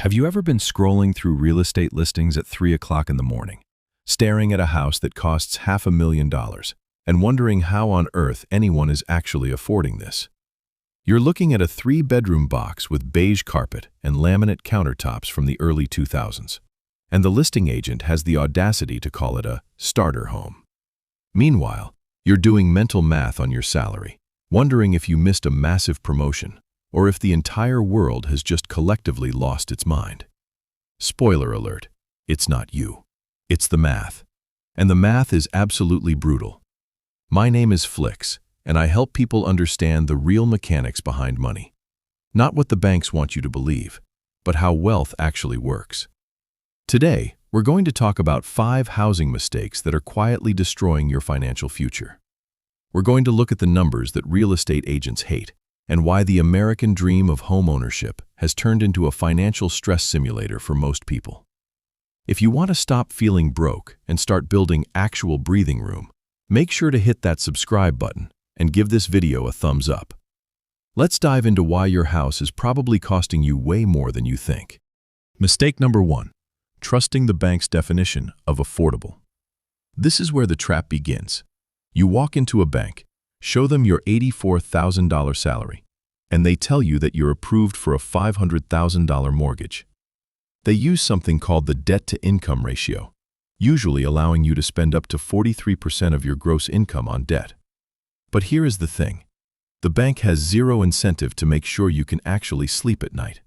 Have you ever been scrolling through real estate listings at 3 o'clock in the morning, staring at a house that costs $500,000 and wondering how on earth anyone is actually affording this? You're looking at a 3-bedroom box with beige carpet and laminate countertops from the early 2000s, and the listing agent has the audacity to call it a starter home. Meanwhile, you're doing mental math on your salary, wondering if you missed a massive promotion, or if the entire world has just collectively lost its mind. Spoiler alert, it's not you. It's the math. And the math is absolutely brutal. My name is Flix, and I help people understand the real mechanics behind money. Not what the banks want you to believe, but how wealth actually works. Today, we're going to talk about 5 housing mistakes that are quietly destroying your financial future. We're going to look at the numbers that real estate agents hate, and why the American dream of homeownership has turned into a financial stress simulator for most people. If you want to stop feeling broke and start building actual breathing room, make sure to hit that subscribe button and give this video a thumbs up. Let's dive into why your house is probably costing you way more than you think. Mistake number 1. Trusting the bank's definition of affordable. This is where the trap begins. You walk into a bank, show them your $84,000 salary, and they tell you that you're approved for a $500,000 mortgage. They use something called the debt-to-income ratio, usually allowing you to spend up to 43% of your gross income on debt. But here is the thing. The bank has zero incentive to make sure you can actually sleep at night.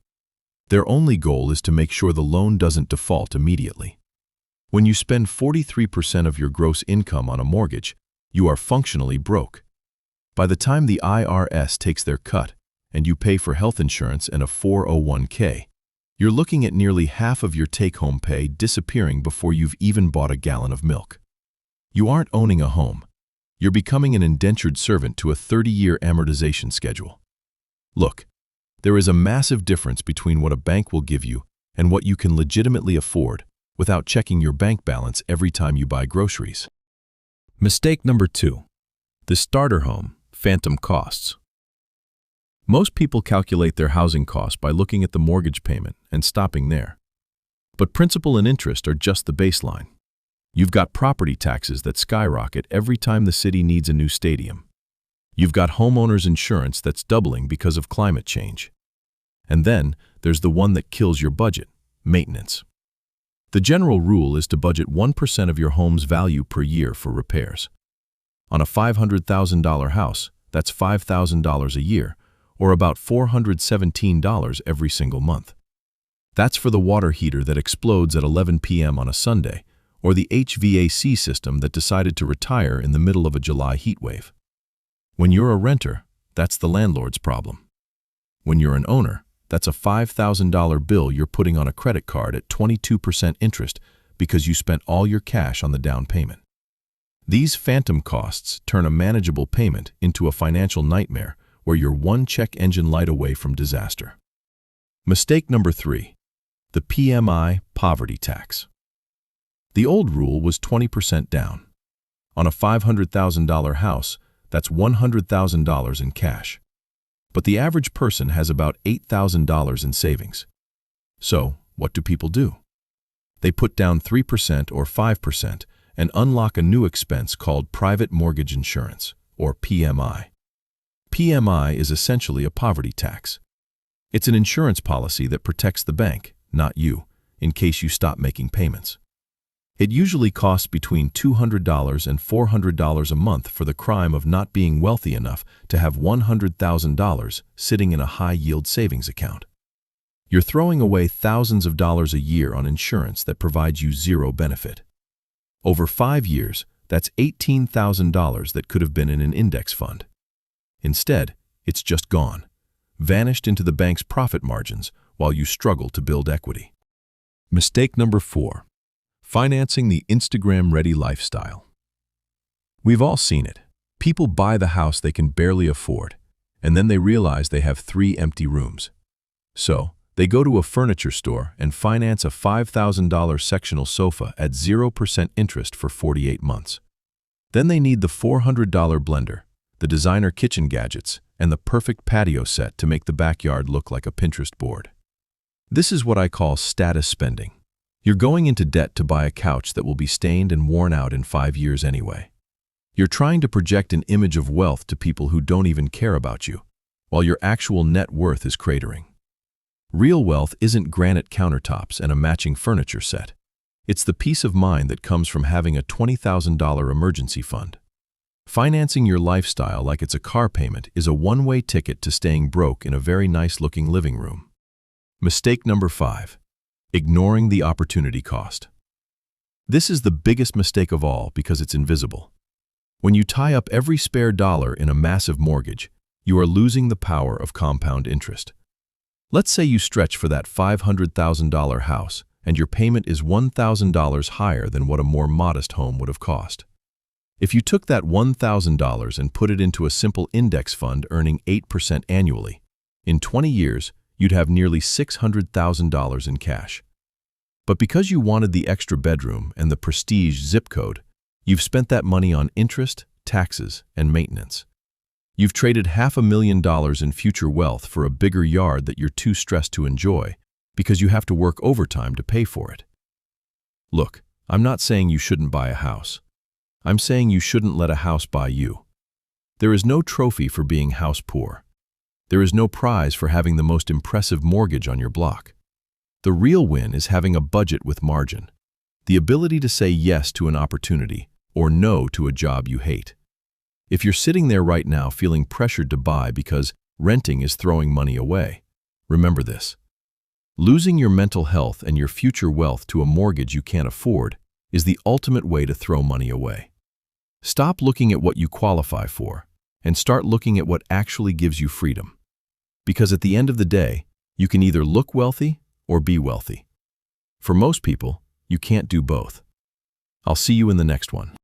Their only goal is to make sure the loan doesn't default immediately. When you spend 43% of your gross income on a mortgage, you are functionally broke. By the time the IRS takes their cut and you pay for health insurance and a 401k, you're looking at nearly half of your take-home pay disappearing before you've even bought a gallon of milk. You aren't owning a home. You're becoming an indentured servant to a 30-year amortization schedule. Look, there is a massive difference between what a bank will give you and what you can legitimately afford without checking your bank balance every time you buy groceries. Mistake number 2. The starter home. Phantom costs. Most people calculate their housing costs by looking at the mortgage payment and stopping there. But principal and interest are just the baseline. You've got property taxes that skyrocket every time the city needs a new stadium. You've got homeowners insurance that's doubling because of climate change. And then there's the one that kills your budget, maintenance. The general rule is to budget 1% of your home's value per year for repairs. On a $500,000 house, that's $5,000 a year, or about $417 every single month. That's for the water heater that explodes at 11 p.m. on a Sunday, or the HVAC system that decided to retire in the middle of a July heat wave. When you're a renter, that's the landlord's problem. When you're an owner, that's a $5,000 bill you're putting on a credit card at 22% interest because you spent all your cash on the down payment. These phantom costs turn a manageable payment into a financial nightmare where you're one check engine light away from disaster. Mistake number 3. The PMI poverty tax. The old rule was 20% down. On a $500,000 house, that's $100,000 in cash. But the average person has about $8,000 in savings. So, what do people do? They put down 3% or 5% and unlock a new expense called private mortgage insurance, or PMI. PMI is essentially a poverty tax. It's an insurance policy that protects the bank, not you, in case you stop making payments. It usually costs between $200 and $400 a month for the crime of not being wealthy enough to have $100,000 sitting in a high-yield savings account. You're throwing away thousands of dollars a year on insurance that provides you zero benefit. Over 5 years, that's $18,000 that could have been in an index fund. Instead, it's just gone, vanished into the bank's profit margins while you struggle to build equity. Mistake number 4. Financing the Instagram-ready lifestyle. We've all seen it. People buy the house they can barely afford, and then they realize they have 3 empty rooms. So, they go to a furniture store and finance a $5,000 sectional sofa at 0% interest for 48 months. Then they need the $400 blender, the designer kitchen gadgets, and the perfect patio set to make the backyard look like a Pinterest board. This is what I call status spending. You're going into debt to buy a couch that will be stained and worn out in 5 years anyway. You're trying to project an image of wealth to people who don't even care about you, while your actual net worth is cratering. Real wealth isn't granite countertops and a matching furniture set. It's the peace of mind that comes from having a $20,000 emergency fund. Financing your lifestyle like it's a car payment is a one-way ticket to staying broke in a very nice-looking living room. Mistake number 5. Ignoring the opportunity cost. This is the biggest mistake of all because it's invisible. When you tie up every spare dollar in a massive mortgage, you are losing the power of compound interest. Let's say you stretch for that $500,000 house and your payment is $1,000 higher than what a more modest home would have cost. If you took that $1,000 and put it into a simple index fund earning 8% annually, in 20 years, you'd have nearly $600,000 in cash. But because you wanted the extra bedroom and the prestige zip code, you've spent that money on interest, taxes, and maintenance. You've traded $500,000 in future wealth for a bigger yard that you're too stressed to enjoy because you have to work overtime to pay for it. Look, I'm not saying you shouldn't buy a house. I'm saying you shouldn't let a house buy you. There is no trophy for being house poor. There is no prize for having the most impressive mortgage on your block. The real win is having a budget with margin, the ability to say yes to an opportunity or no to a job you hate. If you're sitting there right now feeling pressured to buy because renting is throwing money away, remember this. Losing your mental health and your future wealth to a mortgage you can't afford is the ultimate way to throw money away. Stop looking at what you qualify for and start looking at what actually gives you freedom. Because at the end of the day, you can either look wealthy or be wealthy. For most people, you can't do both. I'll see you in the next one.